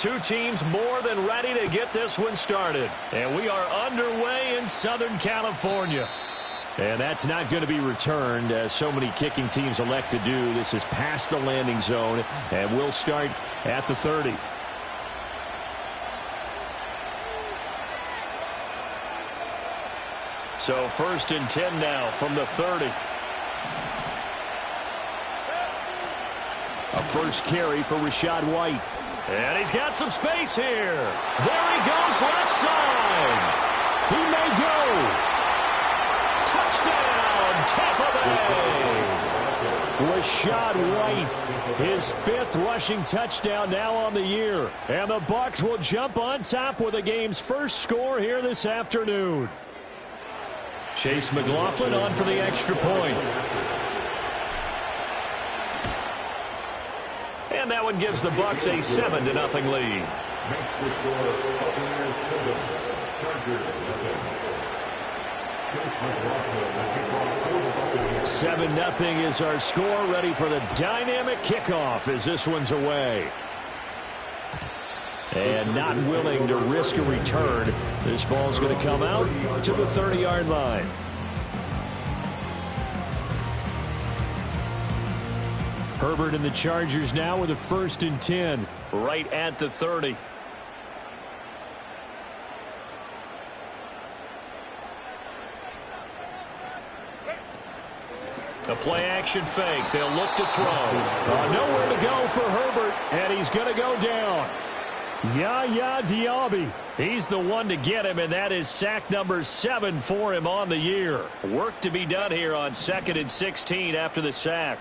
Two teams more than ready to get this one started. And we are underway in Southern California. And that's not going to be returned, as so many kicking teams elect to do. This is past the landing zone, and we'll start at the 30. So 1st and 10 now from the 30. A first carry for Rachaad White. And he's got some space here. There he goes, left side. He may go. Touchdown, Tampa Bay. Rachaad White, his 5th rushing touchdown now on the year. And the Bucs will jump on top with the game's first score here this afternoon. Chase McLaughlin on for the extra point. And that one gives the Bucs a 7-0 lead. 7-0 is our score, ready for the dynamic kickoff as this one's away. And not willing to risk a return. This ball's going to come out to the 30-yard line. Herbert and the Chargers now with a 1st and 10. Right at the 30. The play-action fake. They'll look to throw. Nowhere to go for Herbert, and he's going to go down. Yaya Diaby. He's the one to get him, and that is sack number 7 for him on the year. Work to be done here on 2nd and 16 after the sack.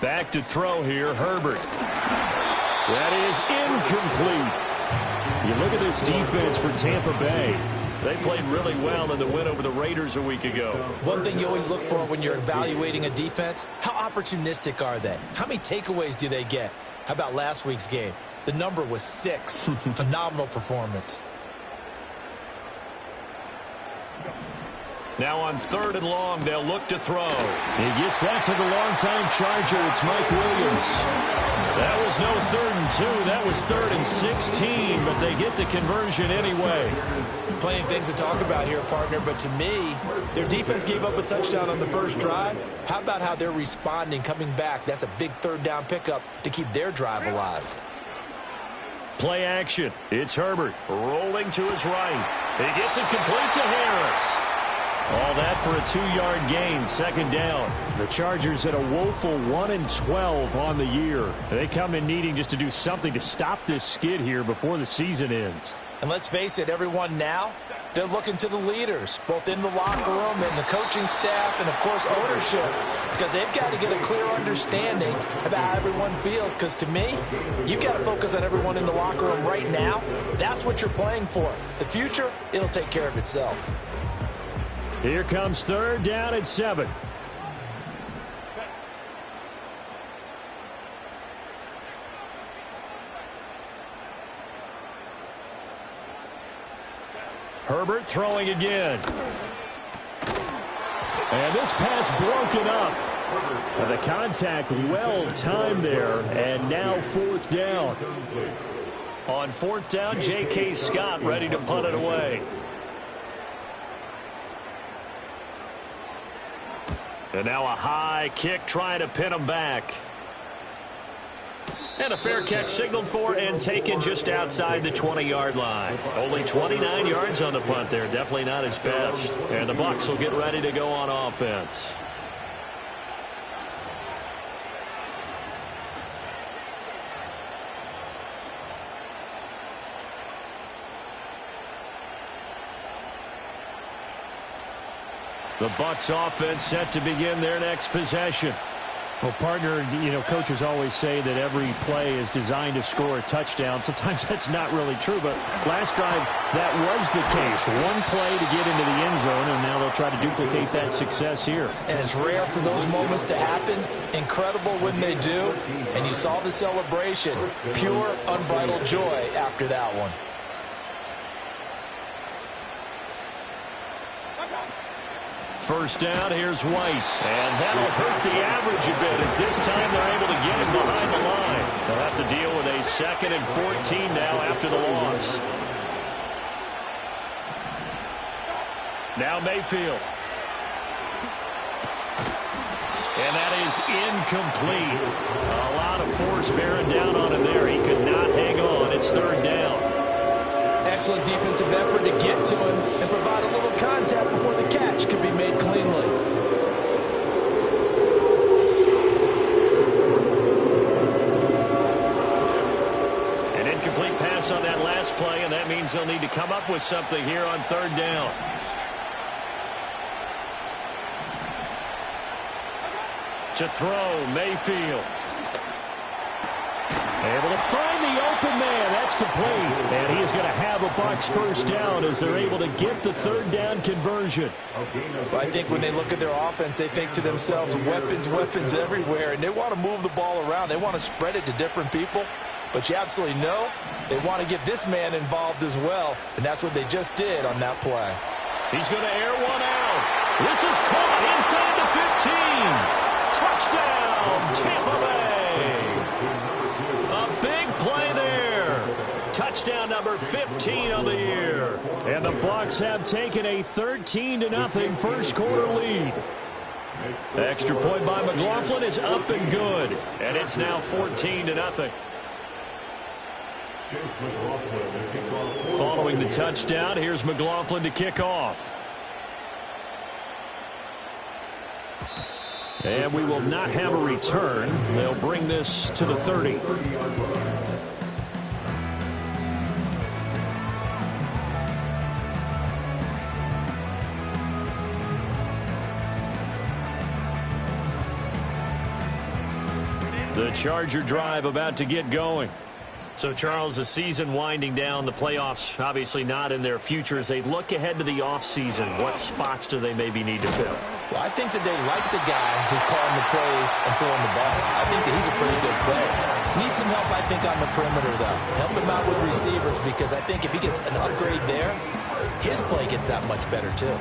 Back to throw here, Herbert. That is incomplete. You look at this defense for Tampa Bay. They played really well in the win over the Raiders a week ago. One thing you always look for when you're evaluating a defense, how opportunistic are they? How many takeaways do they get? How about last week's game? The number was 6. Phenomenal performance. Now on 3rd and long, they'll look to throw. He gets that to the longtime Charger. It's Mike Williams. That was no 3rd and 2. That was 3rd and 16, but they get the conversion anyway. Plenty of things to talk about here, partner, but to me, their defense gave up a touchdown on the first drive. How about how they're responding, coming back? That's a big 3rd down pickup to keep their drive alive. Play action. It's Herbert rolling to his right. He gets it complete to Harris. All that for a 2-yard gain, 2nd down. The Chargers at a woeful 1-12 on the year. They come in needing just to do something to stop this skid here before the season ends. And let's face it, everyone now, they're looking to the leaders, both in the locker room and the coaching staff and, of course, ownership, because they've got to get a clear understanding about how everyone feels, because to me, you've got to focus on everyone in the locker room right now. That's what you're playing for. The future, it'll take care of itself. Here comes 3rd down at 7. Herbert throwing again. And this pass broken up. And the contact well timed there. And now 4th down. On 4th down, J.K. Scott ready to punt it away. And now a high kick trying to pin him back. And a fair catch signaled for and taken just outside the 20-yard line. Only 29 yards on the punt there. Definitely not his best. And the Bucs will get ready to go on offense. The Bucs offense set to begin their next possession. Well, partner, coaches always say that every play is designed to score a touchdown. Sometimes that's not really true, but last drive, that was the case. One play to get into the end zone, and now they'll try to duplicate that success here. And it's rare for those moments to happen. Incredible when they do. And you saw the celebration. Pure, unbridled joy after that one. first down. Here's White. And that'll hurt the average a bit as this time they're able to get him behind the line. They'll have to deal with a 2nd and 14 now after the loss. Now Mayfield. And that is incomplete. A lot of force bearing down on him there. He could not hang on. It's 3rd down. Excellent defensive effort to get to him and provide a little contact before the catch could be made cleanly. An incomplete pass on that last play, and that means they'll need to come up with something here on 3rd down. To throw, Mayfield. Able to find the open man. That's complete. And he is going to have a Bucs first down as they're able to get the 3rd down conversion. Well, I think when they look at their offense, they think to themselves, weapons, weapons everywhere. And they want to move the ball around. They want to spread it to different people. But you absolutely know they want to get this man involved as well. And that's what they just did on that play. He's going to air one out. This is caught inside the 15. Touchdown, Tampa Bay. A big play there. Touchdown number 15 of the year. And the Bucs have taken a 13-0 first quarter lead. Extra point by McLaughlin is up and good. And it's now 14-0. Following the touchdown, here's McLaughlin to kick off. And we will not have a return. They'll bring this to the 30. The Charger drive about to get going. So, Charles, the season winding down, the playoffs obviously not in their future. As they look ahead to the offseason, what spots do they maybe need to fill? Well, I think that they like the guy who's calling the plays and throwing the ball. I think that he's a pretty good player. Needs some help, I think, on the perimeter, though. Help him out with receivers because I think if he gets an upgrade there, his play gets that much better, too.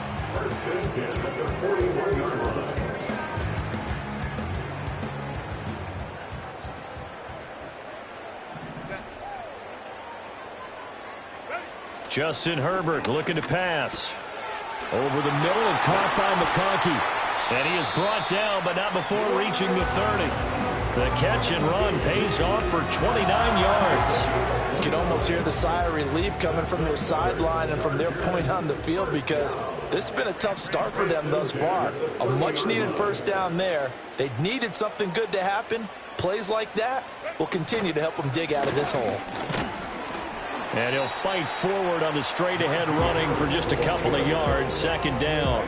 Justin Herbert looking to pass. Over the middle and caught by McConkey. And he is brought down, but not before reaching the 30. The catch and run pays off for 29 yards. You can almost hear the sigh of relief coming from their sideline and from their point on the field because this has been a tough start for them thus far. A much-needed first down there. They needed something good to happen. Plays like that will continue to help them dig out of this hole. And he'll fight forward on the straight-ahead running for just a couple of yards. 2nd down.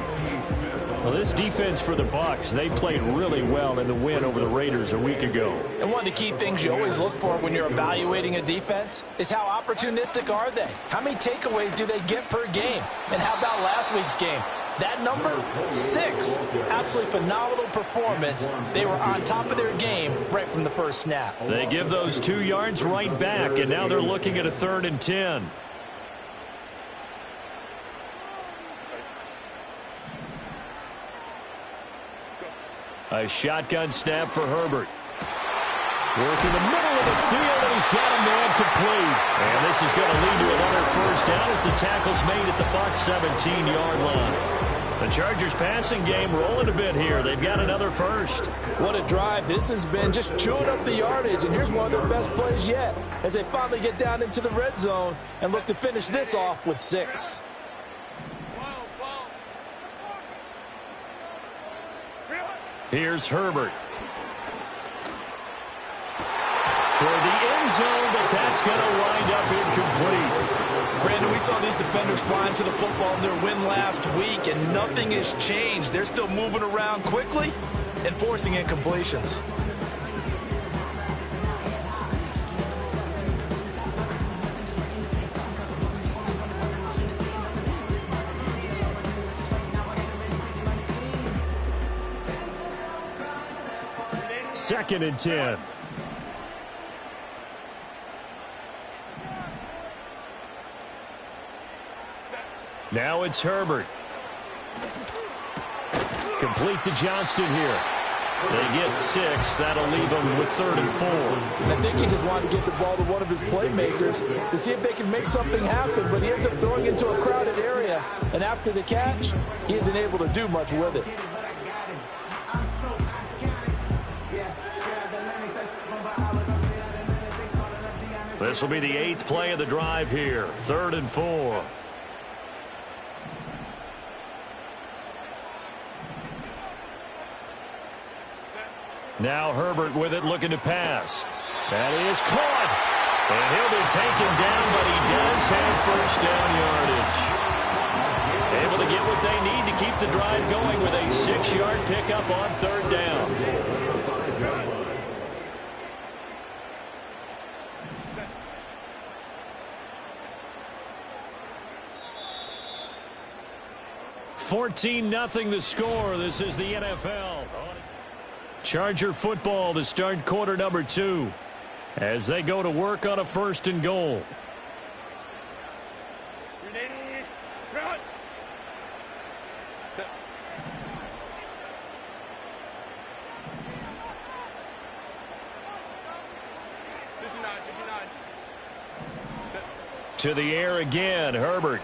Well, this defense for the Bucs, they played really well in the win over the Raiders a week ago. And one of the key things you always look for when you're evaluating a defense is how opportunistic are they? How many takeaways do they get per game? And how about last week's game? That number, 6. Absolutely phenomenal performance. They were on top of their game right from the first snap. They give those 2 yards right back, and now they're looking at a 3rd and 10. A shotgun snap for Herbert. Working the middle of the field, and he's got a man complete. And this is going to lead to another first down as the tackle's made at the Bucs 17-yard line. The Chargers passing game rolling a bit here. They've got another first. What a drive this has been, just chewing up the yardage. And here's one of their best plays yet as they finally get down into the red zone and look to finish this off with 6. Here's Herbert. Toward the end zone, but that's going to wind up incomplete. Brandon, we saw these defenders flying to the football in their win last week, and nothing has changed. They're still moving around quickly and forcing incompletions. Second and 10. Now it's Herbert. Complete to Johnston here. They get 6. That'll leave them with 3rd and 4. I think he just wanted to get the ball to one of his playmakers to see if they can make something happen, but he ends up throwing into a crowded area. And after the catch, he isn't able to do much with it. This will be the 8th play of the drive here. 3rd and 4. Now Herbert with it, looking to pass. That is caught. And he'll be taken down, but he does have first down yardage. Able to get what they need to keep the drive going with a 6-yard pickup on 3rd down. (14-0) the score. This is the NFL. Charger football to start quarter number 2 as they go to work on a 1st and goal. To the air again, Herbert.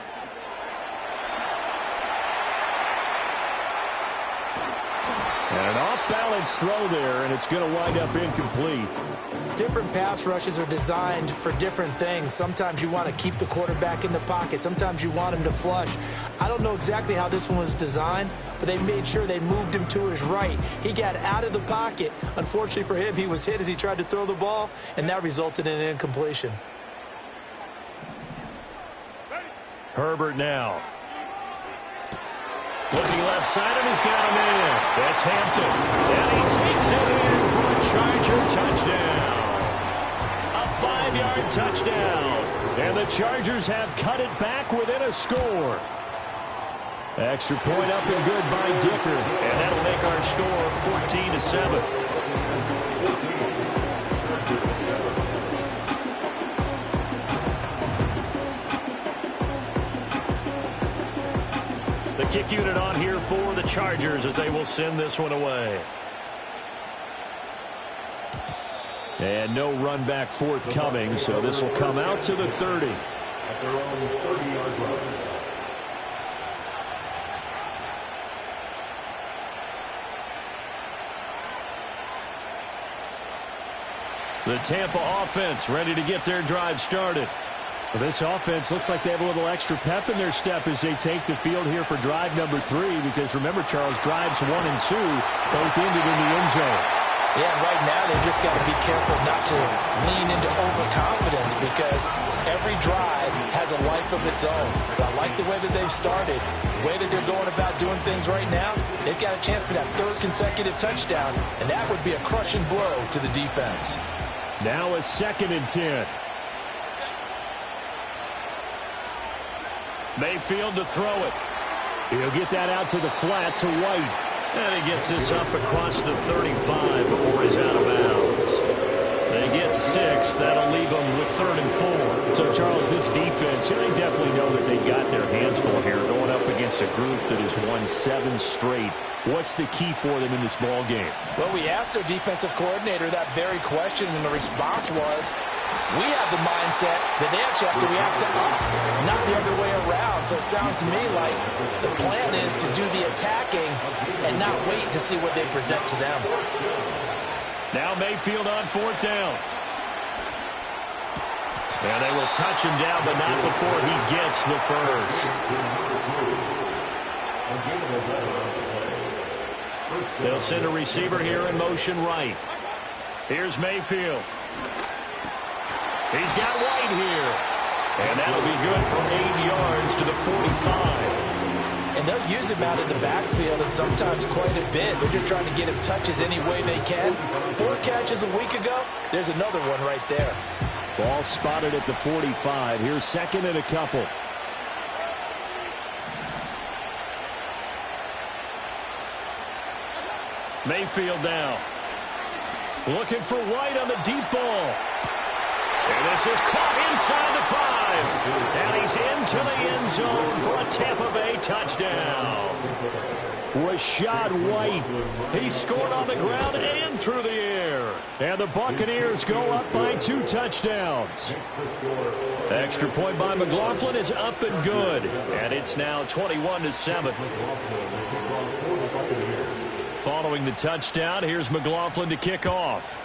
And an off-balance throw there, and it's going to wind up incomplete. Different pass rushes are designed for different things. Sometimes you want to keep the quarterback in the pocket. Sometimes you want him to flush. I don't know exactly how this one was designed, but they made sure they moved him to his right. He got out of the pocket. Unfortunately for him, he was hit as he tried to throw the ball, and that resulted in an incompletion. Herbert now. Looking left side, and he's got him in. That's Hampton. And he takes it in for a Charger touchdown. A 5-yard touchdown. And the Chargers have cut it back within a score. Extra point up and good by Dicker. And that'll make our score 14-7. The kick unit on here for the Chargers as they will send this one away. And no run back forthcoming, so this will come out to the 30. At their own 30-yard line. The Tampa offense ready to get their drive started. Well, this offense looks like they have a little extra pep in their step as they take the field here for drive number 3, because remember, Charles, drives 1 and 2 both ended in the end zone. Yeah, right now they've just got to be careful not to lean into overconfidence, because every drive has a life of its own. But I like the way that they've started, the way that they're going about doing things right now. They've got a chance for that 3rd consecutive touchdown, and that would be a crushing blow to the defense. Now a 2nd and 10. Mayfield to throw it. He'll get that out to the flat to White. And he gets this up across the 35 before he's out of bounds. They get 6. That'll leave them with 3rd and 4. So, Charles, this defense, they definitely know that they've got their hands full here going up against a group that has won 7 straight. What's the key for them in this ball game? Well, we asked their defensive coordinator that very question, and the response was, we have the mindset that they actually have to react to us, not the other way around. So it sounds to me like the plan is to do the attacking and not wait to see what they present to them. Now Mayfield on 4th down. And they will touch him down, but not before he gets the first. They'll send a receiver here in motion right. Here's Mayfield. He's got White here. And that'll be good for 8 yards to the 45. And they'll use him out in the backfield, and sometimes quite a bit. They're just trying to get him touches any way they can. 4 catches a week ago. There's another one right there. Ball spotted at the 45. Here's 2nd and a couple. Mayfield now. Looking for White on the deep ball. And this is caught inside the 5. And he's into the end zone for a Tampa Bay touchdown. Rashad White. He scored on the ground and through the air. And the Buccaneers go up by 2 touchdowns. Extra point by McLaughlin is up and good. And it's now 21-7. Following the touchdown, here's McLaughlin to kick off.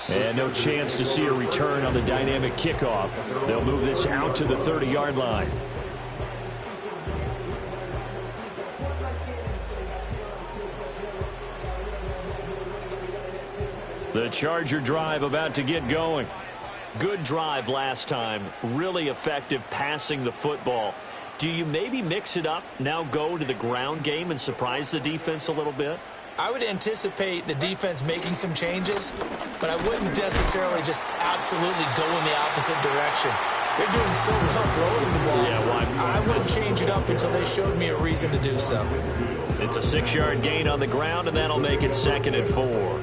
And no chance to see a return on the dynamic kickoff. They'll move this out to the 30-yard line. The Charger drive about to get going. Good drive last time. Really effective passing the football. Do you maybe mix it up, now go to the ground game and surprise the defense a little bit? I would anticipate the defense making some changes, but I wouldn't necessarily just absolutely go in the opposite direction. They're doing so well throwing the ball. Yeah, I wouldn't change it up until they showed me a reason to do so. It's a 6-yard gain on the ground, and that'll make it 2nd and 4.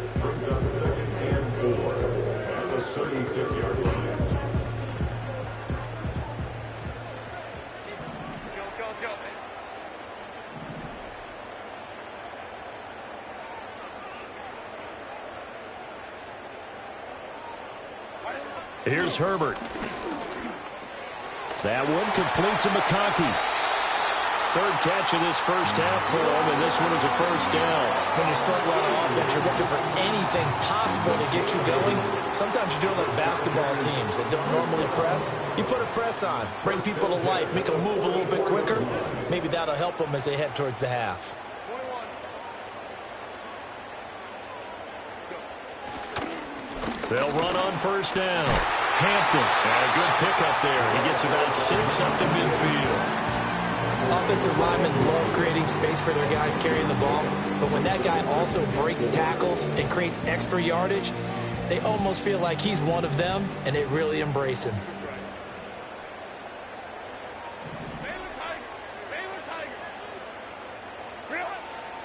Here's Herbert. That one complete to McConkey. 3rd catch of this first half for him, and this one is a first down. When you struggle on offense, you're looking for anything possible to get you going. Sometimes you do it like basketball teams that don't normally press. You put a press on, bring people to life, make them move a little bit quicker. Maybe that'll help them as they head towards the half. They'll run on first down. Hampton, and a good pickup there. He gets about 6 up to midfield. Offensive linemen love creating space for their guys carrying the ball, but when that guy also breaks tackles and creates extra yardage, they almost feel like he's one of them, and they really embrace him.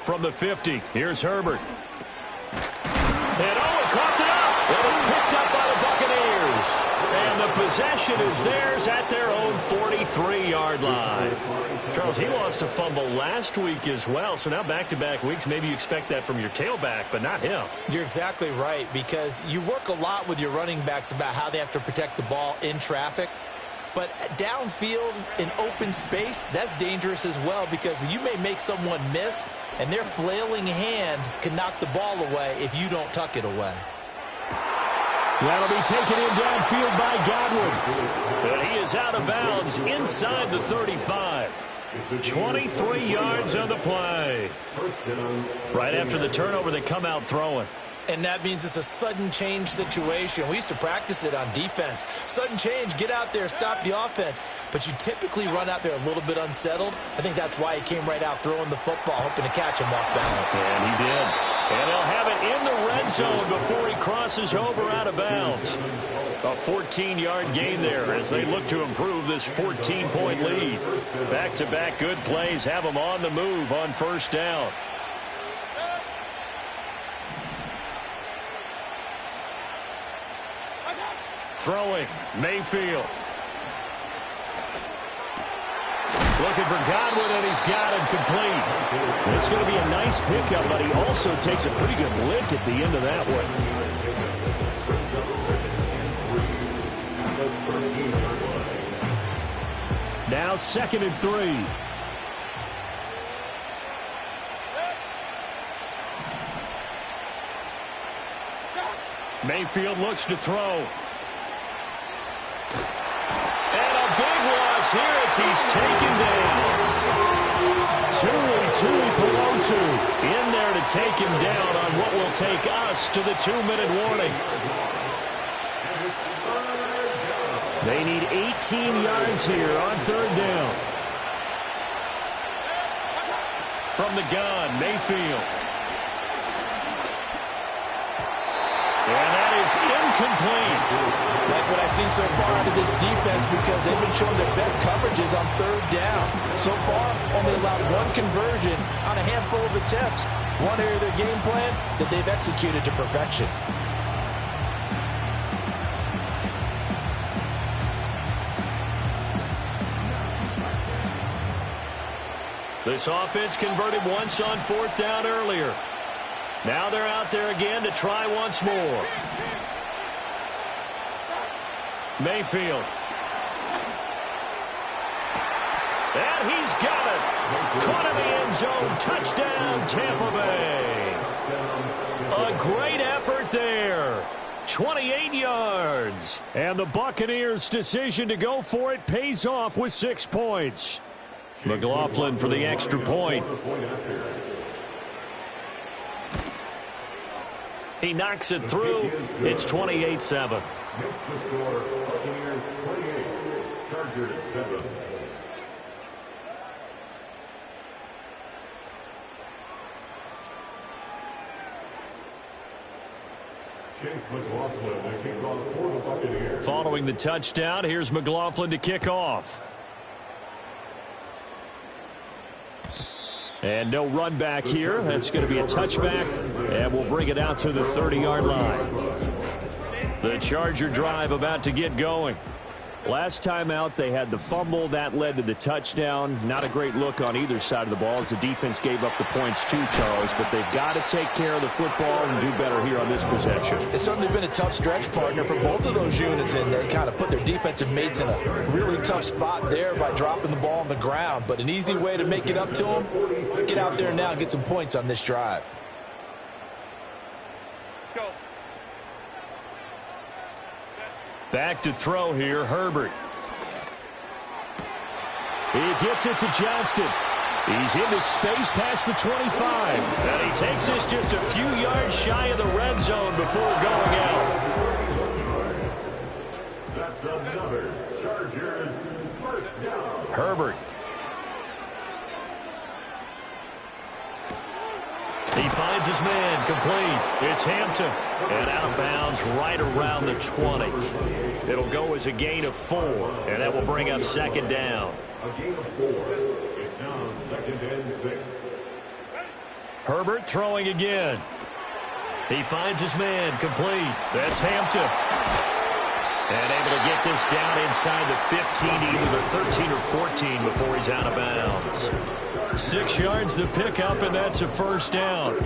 From the 50, here's Herbert. And coughed it up. And it's picked up by the Buccaneers. And the possession is theirs at their own 43-yard line. Charles, he lost a fumble last week as well. So now back-to-back weeks, maybe you expect that from your tailback, but not him. You're exactly right, because you work a lot with your running backs about how they have to protect the ball in traffic. But downfield in open space, that's dangerous as well, because you may make someone miss, and their flailing hand can knock the ball away if you don't tuck it away. That'll be taken in downfield by Godwin. But he is out of bounds inside the 35. 23 yards on the play. Right after the turnover, they come out throwing. And that means it's a sudden change situation. We used to practice it on defense. Sudden change, get out there, stop the offense. But you typically run out there a little bit unsettled. I think that's why he came right out throwing the football, hoping to catch him off balance. And he did. And he'll have it in the red zone before he crosses over out of bounds. A 14-yard gain there as they look to improve this 14-point lead. Back-to-back good plays have them on the move on first down. Throwing, Mayfield. Looking for Godwin, and he's got him complete. It's going to be a nice pickup, but he also takes a pretty good lick at the end of that one. Now 2nd and 3. Mayfield looks to throw. Here as he's taken down. Tui Pelotu in there to take him down on what will take us to the 2-minute warning. They need 18 yards here on 3rd down. From the gun, Mayfield. And that is incomplete. Like what I've seen so far out of this defense, because they've been showing their best coverages on 3rd down. So far, only allowed 1 conversion on a handful of attempts. One area of their game plan that they've executed to perfection. This offense converted once on 4th down earlier. Now they're out there again to try once more. Mayfield. And he's got it. Caught in the end zone. Touchdown, Tampa Bay. A great effort there. 28 yards. And the Buccaneers' decision to go for it pays off with 6 points. McLaughlin for the extra point. He knocks it through. It's 28-7. Makes the score Buccaneers 28, Chargers 7. Following the touchdown, here's McLaughlin to kick off. And no run back here. That's going to be a touchback, and we'll bring it out to the 30-yard line. The Charger drive about to get going. Last time out, they had the fumble. That led to the touchdown. Not a great look on either side of the ball as the defense gave up the points too, Charles. But they've got to take care of the football and do better here on this possession. It's certainly been a tough stretch, partner, for both of those units, and they kind of put their defensive mates in a really tough spot there by dropping the ball on the ground. But an easy way to make it up to them, get out there now and get some points on this drive. Back to throw here, Herbert. He gets it to Johnston. He's into space past the 25. And he takes this just a few yards shy of the red zone before going out. That's another Chargers first down. Herbert. He finds his man complete. It's Hampton. And out of bounds right around the 20. It'll go as a gain of 4. And that will bring up 2nd down. A gain of 4. It's now 2nd and 6. Herbert throwing again. He finds his man complete. That's Hampton. And able to get this down inside the 15, either the 13 or 14 before he's out of bounds. 6 yards the pickup, and that's a first down.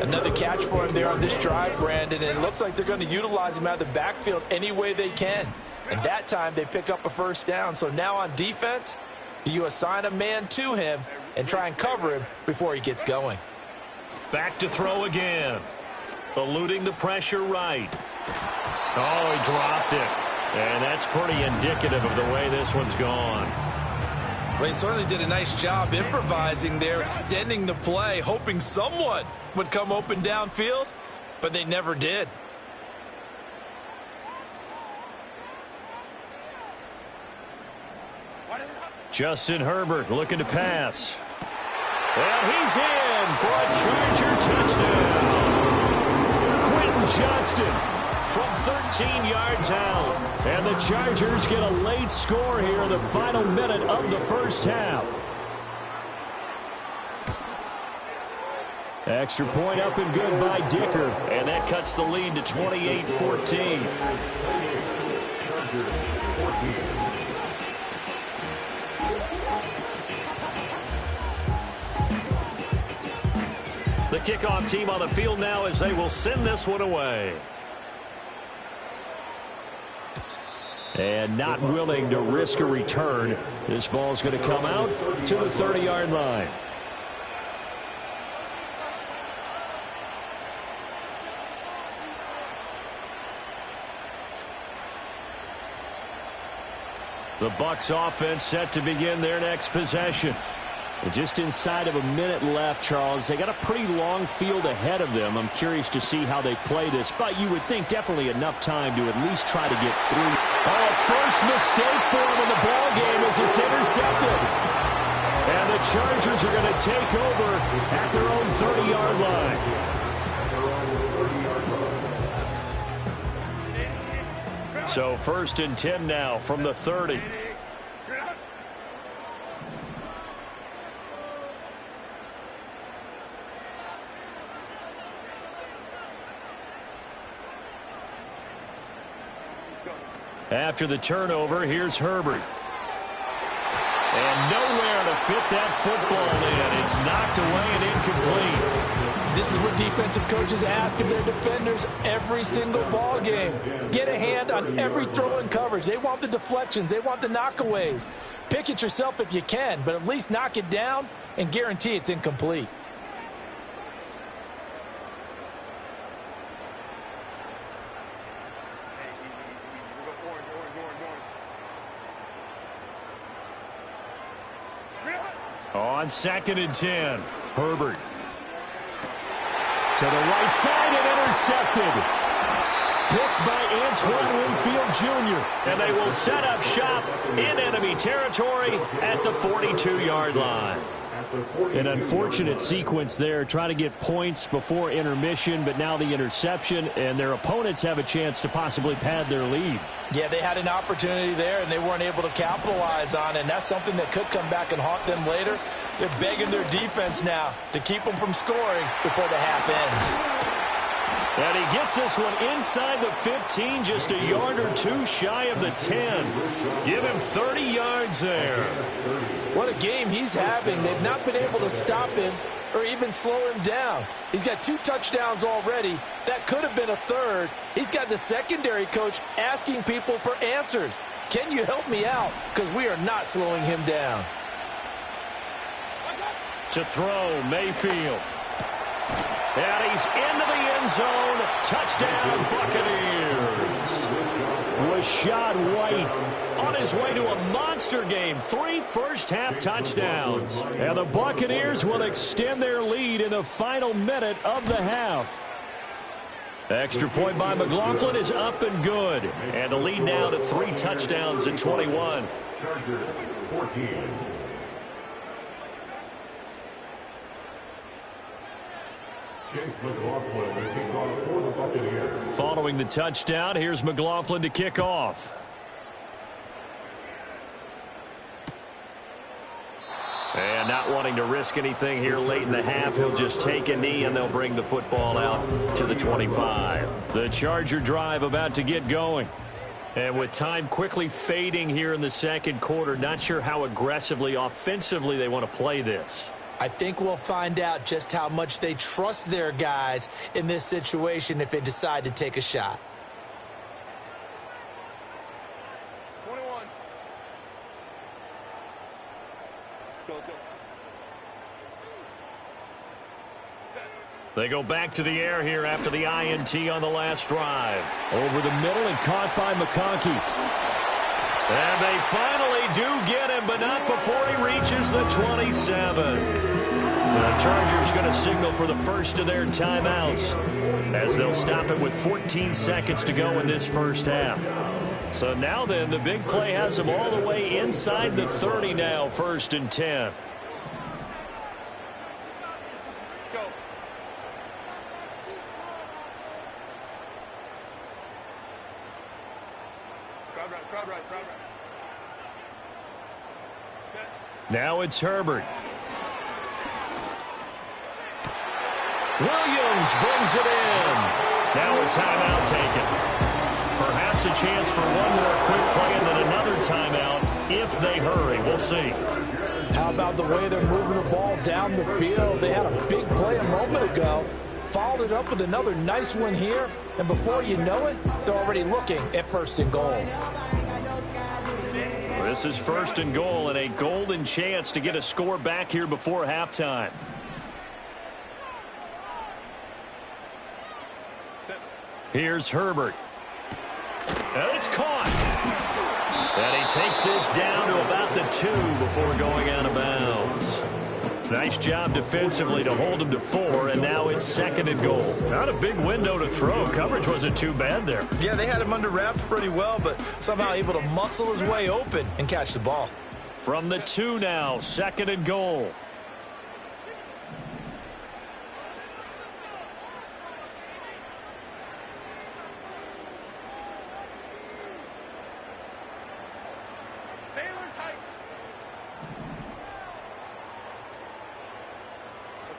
Another catch for him there on this drive, Brandon, and it looks like they're going to utilize him out of the backfield any way they can. And that time they pick up a first down. So now on defense, do you assign a man to him and try and cover him before he gets going? Back to throw again. Eluding the pressure right. Oh, he dropped it. And that's pretty indicative of the way this one's gone. Well, he certainly did a nice job improvising there, extending the play, hoping someone would come open downfield, but they never did. Justin Herbert looking to pass. And he's in for a Charger touchdown. Quentin Johnston from 13 yards out. And the Chargers get a late score here in the final minute of the first half. Extra point up and good by Dicker. And that cuts the lead to 28-14. The kickoff team on the field now as they will send this one away. And not willing to risk a return. This ball's going to come out to the 30-yard line. The Bucs offense set to begin their next possession. Just inside of a minute left, Charles. They got a pretty long field ahead of them. I'm curious to see how they play this, but you would think definitely enough time to at least try to get through. Oh, first mistake for him in the ball game as it's intercepted. And the Chargers are going to take over at their own 30-yard line. So 1st and 10 now from the 30. After the turnover, here's Herbert. And nowhere to fit that football in. It's knocked away and incomplete. This is what defensive coaches ask of their defenders every single ball game. Get a hand on every throw in coverage. They want the deflections. They want the knockaways. Pick it yourself if you can, but at least knock it down and guarantee it's incomplete. On 2nd and 10, Herbert. To the right side and intercepted. Picked by Antoine Winfield Jr. And they will set up shop in enemy territory at the 42-yard line. An unfortunate sequence there, trying to get points before intermission, but now the interception, and their opponents have a chance to possibly pad their lead. Yeah, they had an opportunity there, and they weren't able to capitalize on it, and that's something that could come back and haunt them later. They're begging their defense now to keep them from scoring before the half ends. And he gets this one inside the 15, just a yard or two shy of the 10. Give him 30 yards there. What a game he's having. They've not been able to stop him or even slow him down. He's got 2 touchdowns already. That could have been a third. He's got the secondary coach asking people for answers. Can you help me out? Because we are not slowing him down. To throw, Mayfield. And he's into the end zone. Touchdown, Buccaneers. Rashad White on his way to a monster game. 3 first-half touchdowns. And the Buccaneers will extend their lead in the final minute of the half. Extra point by McLaughlin is up and good. And the lead now to 3 touchdowns at 21. Chargers 14. Chase McLaughlin to kick off for the Buccaneers. Following the touchdown, here's McLaughlin to kick off. And not wanting to risk anything here late in the half, he'll just take a knee and they'll bring the football out to the 25. The Charger drive about to get going. And with time quickly fading here in the second quarter, not sure how aggressively, offensively they want to play this. I think we'll find out just how much they trust their guys in this situation if they decide to take a shot. 21. Go. They go back to the air here after the INT on the last drive. Over the middle and caught by McConkey. And they finally do get him, but not before he reaches the 27. The Chargers going to signal for the first of their timeouts as they'll stop it with 14 seconds to go in this first half. So now then, the big play has them all the way inside the 30 now, 1st and 10. Go. Crowd right. Now it's Herbert. Williams brings it in. Now a timeout taken. Perhaps a chance for one more quick play and then another timeout if they hurry. We'll see. How about the way they're moving the ball down the field? They had a big play a moment ago. Followed it up with another nice one here. And before you know it, they're already looking at 1st and goal. This is 1st and goal and a golden chance to get a score back here before halftime. Here's Herbert. And it's caught. And he takes this down to about the 2 before going out of bounds. Nice job defensively to hold him to 4, and now it's 2nd and goal. Not a big window to throw. Coverage wasn't too bad there. Yeah, they had him under wraps pretty well, but somehow able to muscle his way open and catch the ball. From the 2 now, 2nd and goal.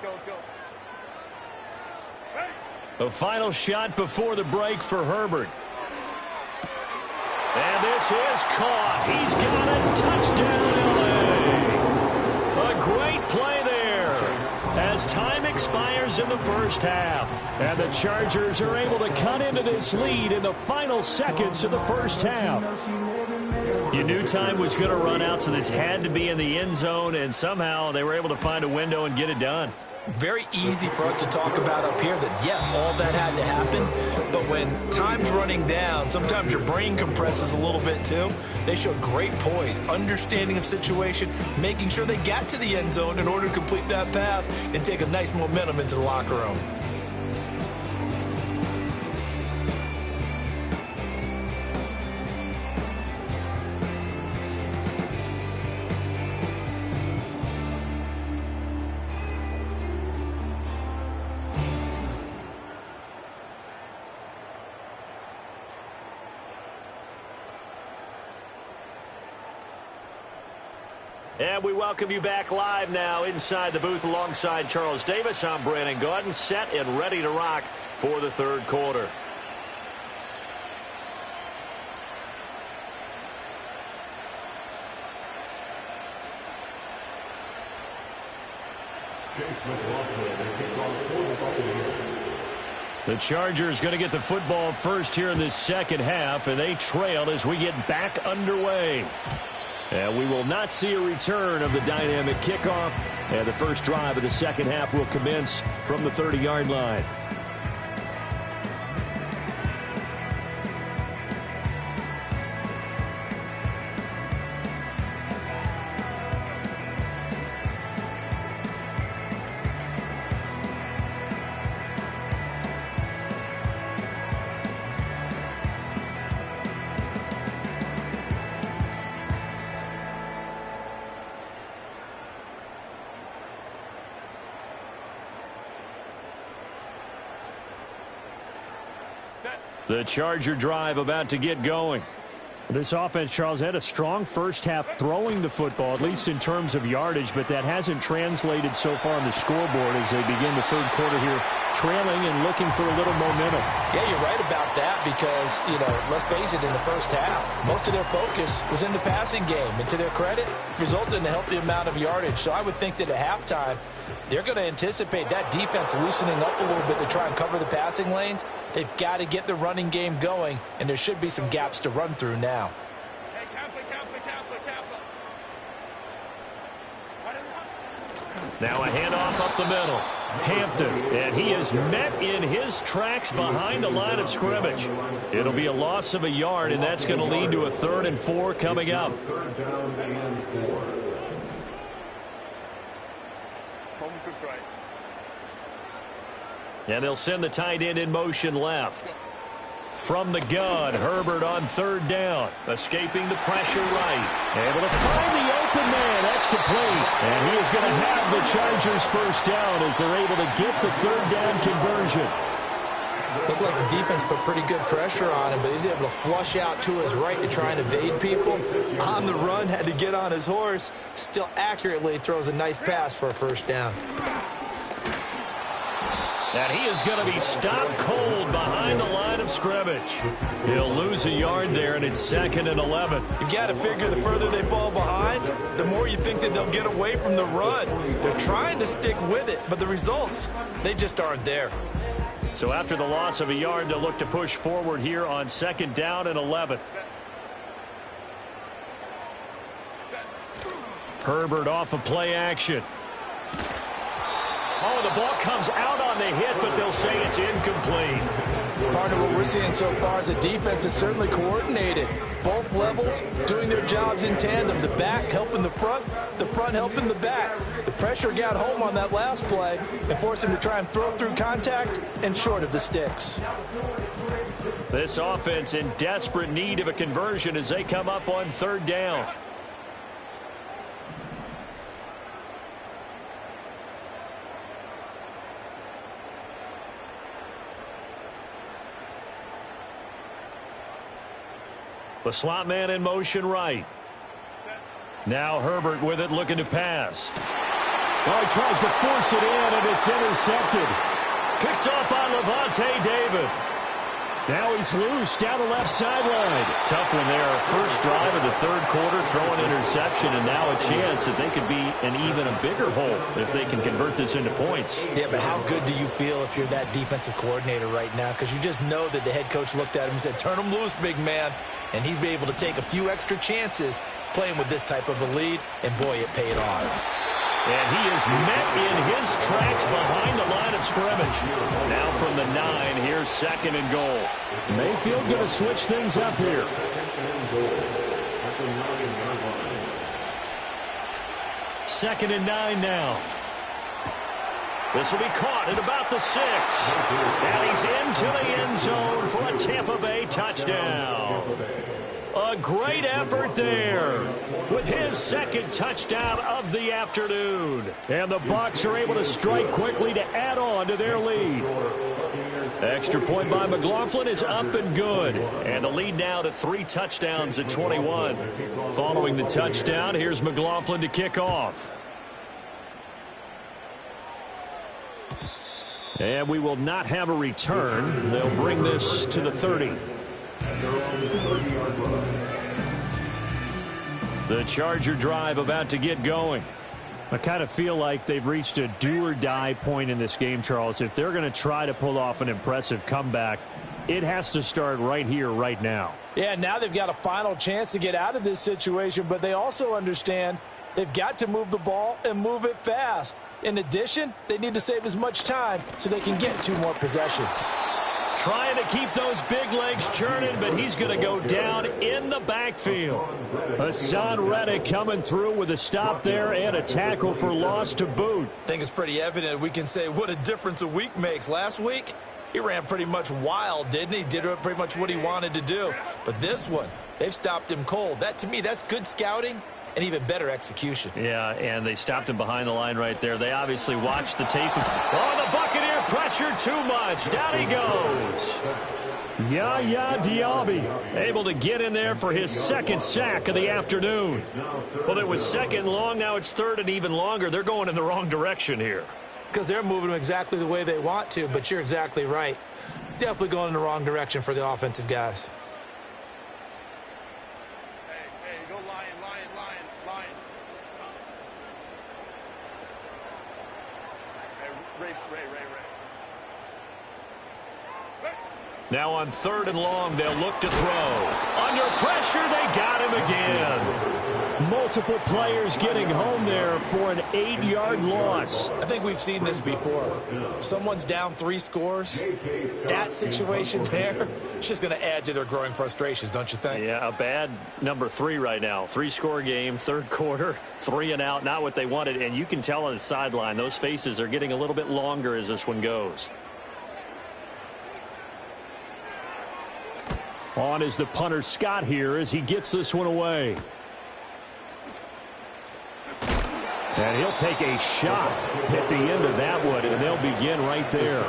Let's go. The final shot before the break for Herbert. And this is caught. He's got it. Touchdown, LA. time expires in the first half. And the Chargers are able to cut into this lead in the final seconds of the first half. You knew time was going to run out, so this had to be in the end zone, and somehow they were able to find a window and get it done. Very easy for us to talk about up here that, yes, all that had to happen, but when time's running down, sometimes your brain compresses a little bit too. They showed great poise, understanding of situation, making sure they got to the end zone in order to complete that pass and take a nice momentum into the locker room. And we welcome you back live now inside the booth alongside Charles Davis. I'm Brandon Gaudin, set and ready to rock for the third quarter. The Chargers going to get the football first here in this second half, and they trail as we get back underway. And we will not see a return of the dynamic kickoff. And the first drive of the second half will commence from the 30-yard line. The Charger drive about to get going. This offense, Charles, had a strong first half throwing the football, at least in terms of yardage, but that hasn't translated so far on the scoreboard as they begin the third quarter here, trailing and looking for a little momentum. Yeah, you're right about that because, let's face it, in the first half, most of their focus was in the passing game. And to their credit, resulted in a healthy amount of yardage. So I would think that at halftime, they're going to anticipate that defense loosening up a little bit to try and cover the passing lanes. They've got to get the running game going, and there should be some gaps to run through now. Now a handoff up the middle. Hampton, and he is met in his tracks behind the line of scrimmage. It'll be a loss of a yard, and that's going to lead to a 3rd and 4 coming up. And they'll send the tight end in motion left. From the gun, Herbert on 3rd down. Escaping the pressure right. Able to find the open man. That's complete. And he is going to have the Chargers first down as they're able to get the 3rd down conversion. Looked like the defense put pretty good pressure on him, but he's able to flush out to his right to try and evade people. On the run, had to get on his horse. Still accurately throws a nice pass for a first down. And he is going to be stopped cold behind the line of scrimmage. He'll lose a yard there, and it's 2nd and 11. You've got to figure the further they fall behind, the more you think that they'll get away from the run. They're trying to stick with it, but the results, they just aren't there. So after the loss of a yard, they'll look to push forward here on 2nd down and 11. Herbert off of play action. Oh, the ball comes out on the hit, but they'll say it's incomplete. Partner, what we're seeing so far is a defense that's certainly coordinated. Both levels doing their jobs in tandem. The back helping the front helping the back. The pressure got home on that last play and forced him to try and throw through contact and short of the sticks. This offense in desperate need of a conversion as they come up on 3rd down. The slot man in motion right. Now Herbert with it, looking to pass. Oh, he tries to force it in, and it's intercepted. Picked up by Levante David. Now he's loose down the left sideline. did. Tough one there. First drive of the third quarter, throw an interception, and now a chance that they could be in even a bigger hole if they can convert this into points. Yeah, but how good do you feel if you're that defensive coordinator right now? Because you just know that the head coach looked at him and said, turn him loose, big man. And he'd be able to take a few extra chances playing with this type of a lead, and boy, it paid off. And he is met in his tracks behind the line of scrimmage. Now from the 9, here's 2nd and goal. Mayfield going to switch things up here. Second and 9 now. This will be caught at about the 6. And he's into the end zone for a Tampa Bay touchdown. A great effort there with his 2nd touchdown of the afternoon. And the Bucs are able to strike quickly to add on to their lead. Extra point by McLaughlin is up and good. And the lead now to 3 touchdowns at 21. Following the touchdown, here's McLaughlin to kick off. And we will not have a return. They'll bring this to the 30. The Charger drive about to get going. I kind of feel like they've reached a do-or-die point in this game, Charles. If they're going to try to pull off an impressive comeback, it has to start right here, right now. Yeah, now they've got a final chance to get out of this situation, but they also understand they've got to move the ball and move it fast. In addition, they need to save as much time so they can get 2 more possessions. Trying to keep those big legs churning, but he's going to go down in the backfield. Hassan Reddick coming through with a stop there and a tackle for loss to boot. I think it's pretty evident. We can say what a difference a week makes. Last week, he ran pretty much wild, didn't he? Did pretty much what he wanted to do. But this one, they've stopped him cold. That, to me, that's good scouting and even better execution. Yeah, and they stopped him behind the line right there. They obviously watched the tape. Oh, the Buccaneer pressure too much. Down he goes. Yaya Diaby able to get in there for his 2nd sack of the afternoon. Well, it was 2nd long. Now it's 3rd and even longer. They're going in the wrong direction here. Because they're moving them exactly the way they want to, but you're exactly right. Definitely going in the wrong direction for the offensive guys. Now on 3rd and long, they'll look to throw. Under pressure, they got him again. Multiple players getting home there for an 8-yard loss. I think we've seen this before. Someone's down 3 scores. That situation there, it's just going to add to their growing frustrations, don't you think? Yeah, a bad number 3 right now. 3-score game, 3rd quarter, 3 and out, not what they wanted. And you can tell on the sideline, those faces are getting a little bit longer as this one goes. On is the punter Scott here as he gets this one away. And he'll take a shot at the end of that one, and they'll begin right there.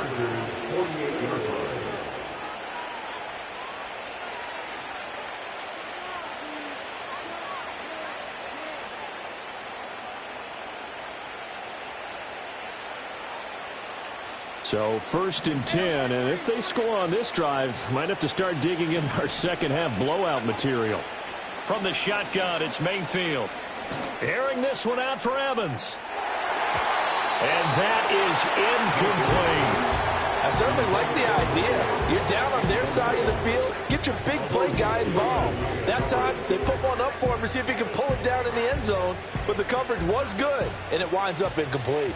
So 1st and 10, and if they score on this drive, might have to start digging in our second-half blowout material. From the shotgun, it's Mayfield. Airing this one out for Evans. And that is incomplete. I certainly like the idea. You're down on their side of the field. Get your big play guy involved. That time, they put one up for him to see if he can pull it down in the end zone. But the coverage was good, and it winds up incomplete.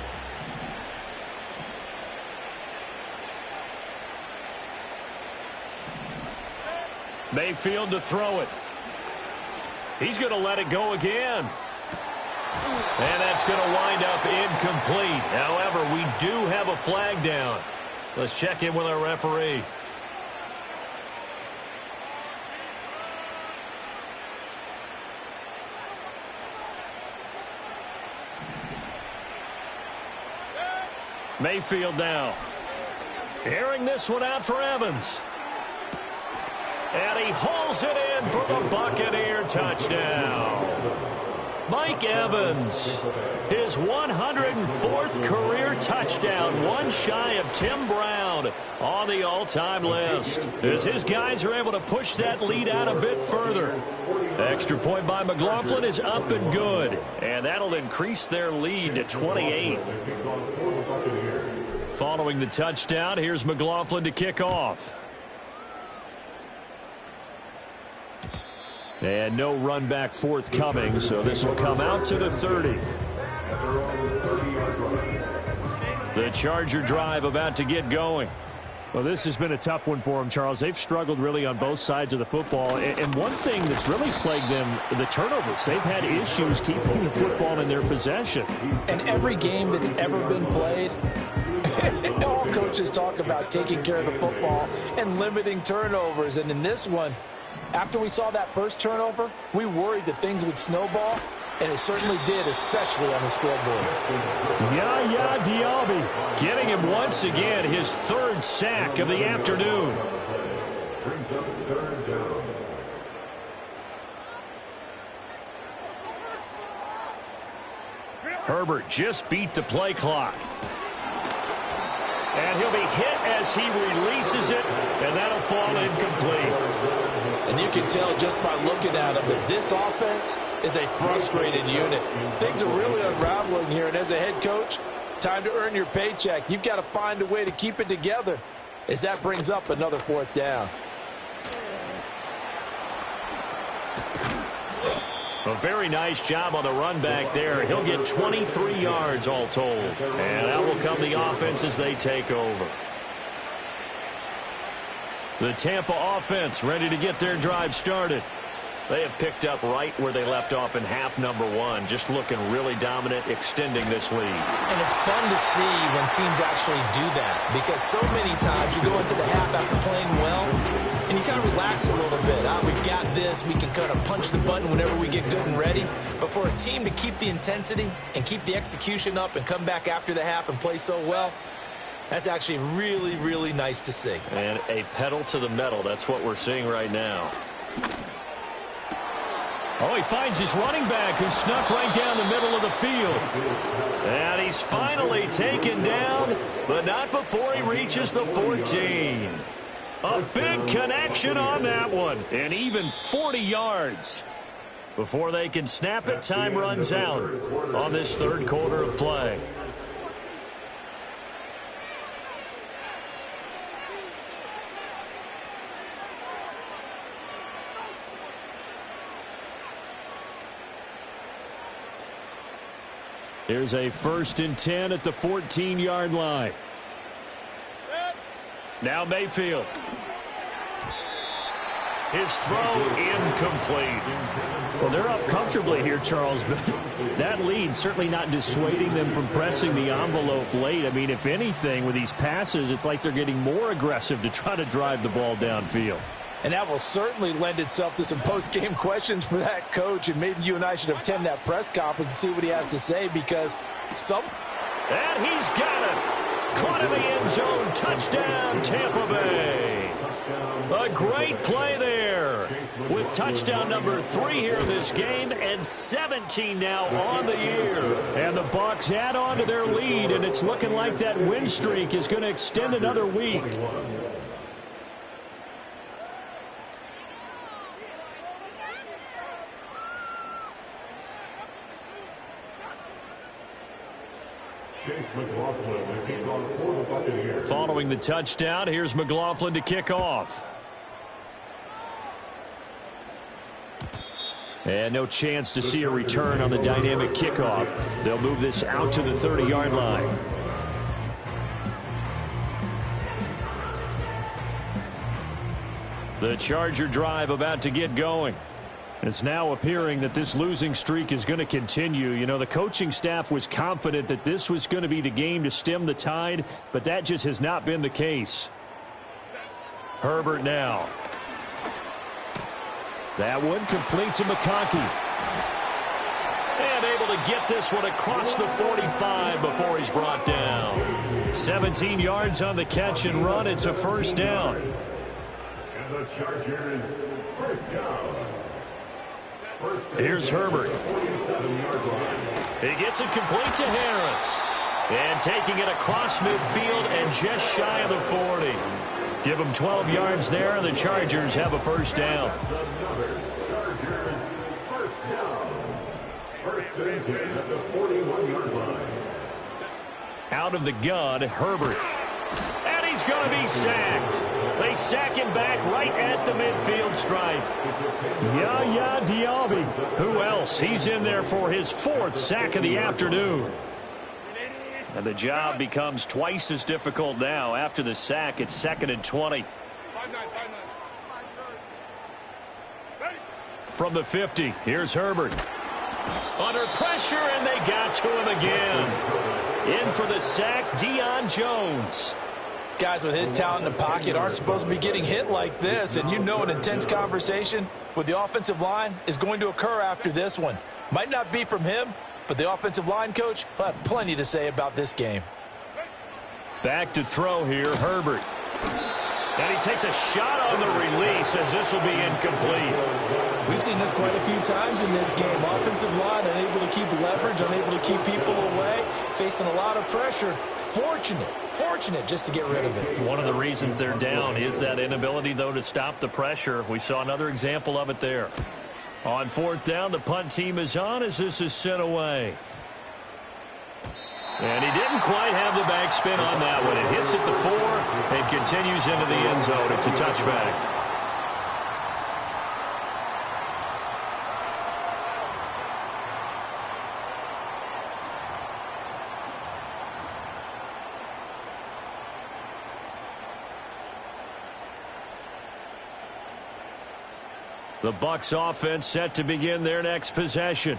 Mayfield to throw it. He's going to let it go again. And that's going to wind up incomplete. However, we do have a flag down. Let's check in with our referee. Mayfield now. Airing this one out for Evans. And he hauls it in for the Buccaneer touchdown. Mike Evans, his 104th career touchdown, one shy of Tim Brown on the all-time list, as his guys are able to push that lead out a bit further. Extra point by McLaughlin is up and good, and that'll increase their lead to 28. Following the touchdown, here's McLaughlin to kick off. And no run back forthcoming, so this will come out to the 30. The Charger drive about to get going. Well, this has been a tough one for them, Charles. They've struggled really on both sides of the football. And one thing that's really plagued them, the turnovers. They've had issues keeping the football in their possession. And every game that's ever been played, all coaches talk about taking care of the football and limiting turnovers. And in this one, after we saw that first turnover, we worried that things would snowball, and it certainly did, especially on the scoreboard. Yaya Diaby getting him once again his third sack of the afternoon. Brings up third down. Herbert just beat the play clock. And he'll be hit as he releases it, and that'll fall incomplete. And you can tell just by looking at him that this offense is a frustrated unit. Things are really unraveling here, and as a head coach, time to earn your paycheck. You've got to find a way to keep it together as that brings up another fourth down. A very nice job on the run back there. He'll get 23 yards all told. And out will come the offense as they take over. The Tampa offense ready to get their drive started. They have picked up right where they left off in half number one, just looking really dominant, extending this lead. And it's fun to see when teams actually do that, because so many times you go into the half after playing well, and you kind of relax a little bit. We've got this. We can kind of punch the button whenever we get good and ready. But for a team to keep the intensity and keep the execution up and come back after the half and play so well, that's actually really, really nice to see. And a pedal to the metal. That's what we're seeing right now. Oh, he finds his running back who snuck right down the middle of the field. And he's finally taken down, but not before he reaches the 14. A big connection on that one. And even 40 yards. Before they can snap it, time runs out on this third quarter of play. Here's a 1st and 10 at the 14-yard line. Now Mayfield. His throw incomplete. Well, they're up comfortably here, Charles, but that lead certainly not dissuading them from pressing the envelope late. I mean, if anything, with these passes, it's like they're getting more aggressive to try to drive the ball downfield. And that will certainly lend itself to some post-game questions for that coach, and maybe you and I should attend that press conference and see what he has to say, because some... And he's got it. Caught in the end zone. Touchdown, Tampa Bay. A great play there with touchdown number 3 here in this game, and 17 now on the year. And the Bucs add on to their lead, and it's looking like that win streak is going to extend another week. Following the touchdown, here's McLaughlin to kick off. And no chance to see a return on the dynamic kickoff. They'll move this out to the 30-yard line. The Charger drive about to get going. It's now appearing that this losing streak is going to continue. You know, the coaching staff was confident that this was going to be the game to stem the tide, but that just has not been the case. Herbert now. That one complete to McConkey. And able to get this one across the 45 before he's brought down. 17 yards on the catch and run. It's a first down. And the Chargers first down. Here's Herbert. He gets it complete to Harris. And taking it across midfield and just shy of the 40. Give him 12 yards there, and the Chargers have a first down. Out of the gun, Herbert. And he's going to be sacked. They sack him back right at the midfield stripe. Yaya Diaby. Who else? He's in there for his 4th sack of the afternoon. And the job becomes twice as difficult now. After the sack, it's 2nd and 20. From the 50, here's Herbert. Under pressure, and they got to him again. In for the sack, Deion Jones. Guys with his talent in the pocket aren't supposed to be getting hit like this, and you know an intense conversation with the offensive line is going to occur after this one. Might not be from him, but the offensive line coach will have plenty to say about this game. Back to throw here, Herbert. And he takes a shot on the release as this will be incomplete. We've seen this quite a few times in this game. Offensive line unable to keep leverage, unable to keep people away, facing a lot of pressure. Fortunate just to get rid of it. One of the reasons they're down is that inability, though, to stop the pressure. We saw another example of it there. On 4th down, the punt team is on as this is sent away. And he didn't quite have the backspin on that one. It hits at the 4 and continues into the end zone. It's a touchback. The Bucs offense set to begin their next possession.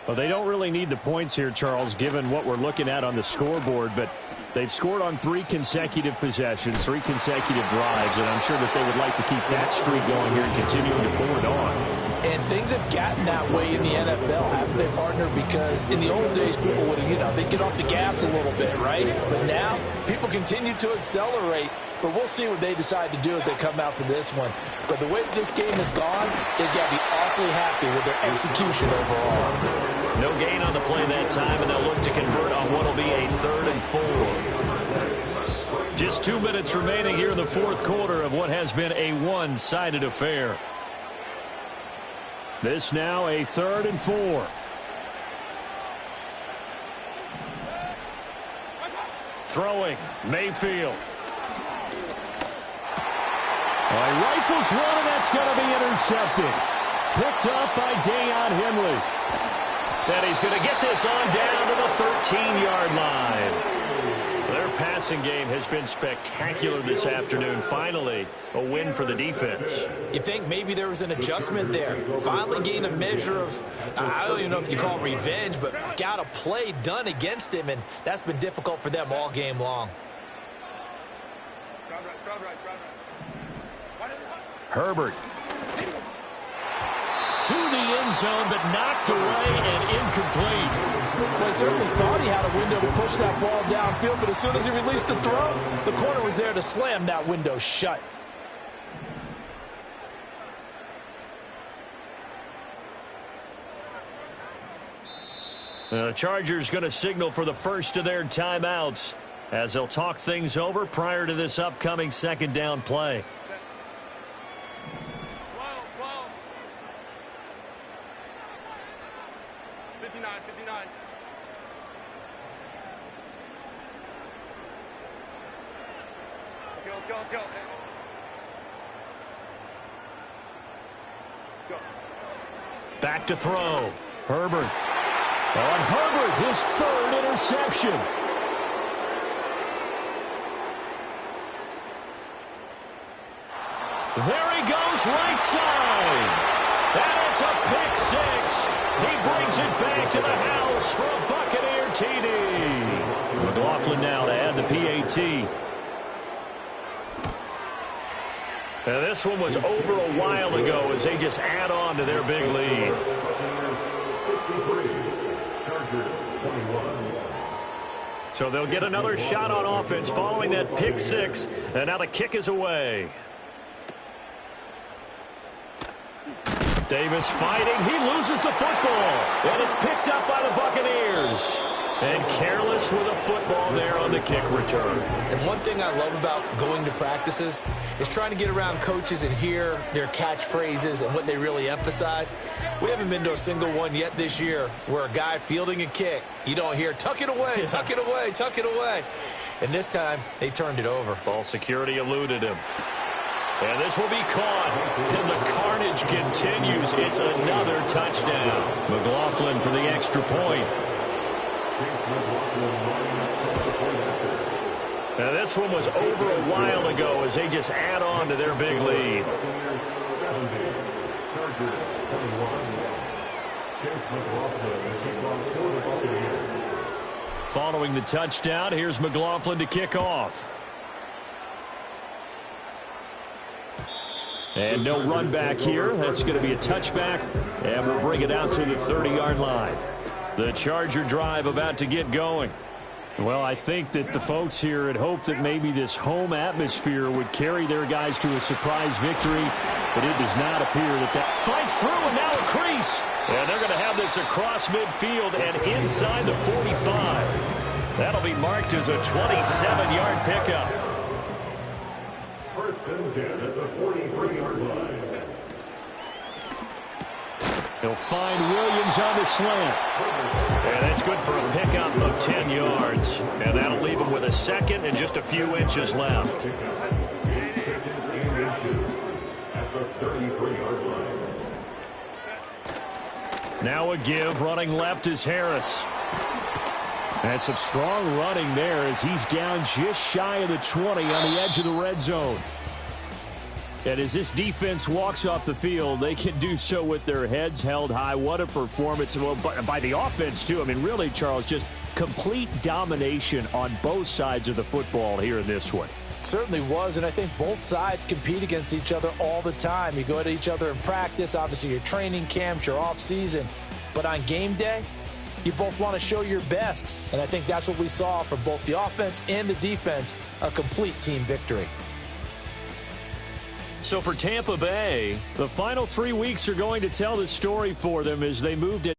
Well, they don't really need the points here, Charles, given what we're looking at on the scoreboard, but they've scored on 3 consecutive possessions, 3 consecutive drives, and I'm sure that they would like to keep that streak going here and continuing to pull it on. And things have gotten that way in the NFL, haven't they, partner? Because in the old days, people would, they'd get off the gas a little bit, right? But now, people continue to accelerate. But we'll see what they decide to do as they come out for this one. But the way that this game has gone, they've got to be awfully happy with their execution overall. No gain on the play that time, and they'll look to convert on what will be a 3rd and 4. Just 2 minutes remaining here in the 4th quarter of what has been a one-sided affair. This now a 3rd and 4. Throwing, Mayfield. Rifles one, and that's going to be intercepted. Picked up by Deion Henley. And he's going to get this on down to the 13-yard line. Their passing game has been spectacular this afternoon. Finally, a win for the defense. You think maybe there was an adjustment there. Finally gained a measure of, I don't even know if you call it revenge, but got a play done against him, and that's been difficult for them all game long. Herbert. To the end zone, but knocked away and incomplete. Well, he certainly thought he had a window to push that ball downfield, but as soon as he released the throw, the corner was there to slam that window shut. The Chargers going to signal for the first of their timeouts as they'll talk things over prior to this upcoming 2nd down play. 59. Let's go. Go. Back to throw. Herbert. On Herbert, his 3rd interception. There he goes, right side. And it's a pick 6. He brings it back to the house for a Buccaneer TD. McLaughlin now to add the PAT. And this one was over a while ago as they just add on to their big lead. 63, Chargers 21. So they'll get another shot on offense following that pick 6. And now the kick is away. Davis fighting. He loses the football. And it's picked up by the Buccaneers. And careless with a football there on the kick return. And one thing I love about going to practices is trying to get around coaches and hear their catchphrases and what they really emphasize. We haven't been to a single one yet this year where a guy fielding a kick, you don't hear, tuck it away, tuck it away, tuck it away. And this time, they turned it over. Ball security eluded him. And this will be caught. And the carnage continues. It's another touchdown. McLaughlin for the extra point. Now this one was over a while ago as they just add on to their big lead. Following the touchdown, here's McLaughlin to kick off. And no run back here. That's going to be a touchback, and we'll bring it out to the 30-yard line. The Charger drive about to get going. Well, I think that the folks here had hoped that maybe this home atmosphere would carry their guys to a surprise victory, but it does not appear that that fights through, and now a crease. And they're going to have this across midfield and inside the 45. That'll be marked as a 27-yard pickup. First and 10 at the 43-yard line. He'll find Williams on the slant. And that's good for a pickup of 10 yards. And that'll leave him with a second and just a few inches left. Second inches at the 33-yard line. Now a give. Running left is Harris. And some strong running there as he's down just shy of the 20 on the edge of the red zone. And as this defense walks off the field, they can do so with their heads held high. What a performance by the offense, too. I mean, really, Charles, just complete domination on both sides of the football here in this one. Certainly was, and I think both sides compete against each other all the time. You go at each other in practice, obviously your training camps, your off-season. But on game day, you both want to show your best. And I think that's what we saw from both the offense and the defense, a complete team victory. So for Tampa Bay, the final 3 weeks are going to tell the story for them as they moved it.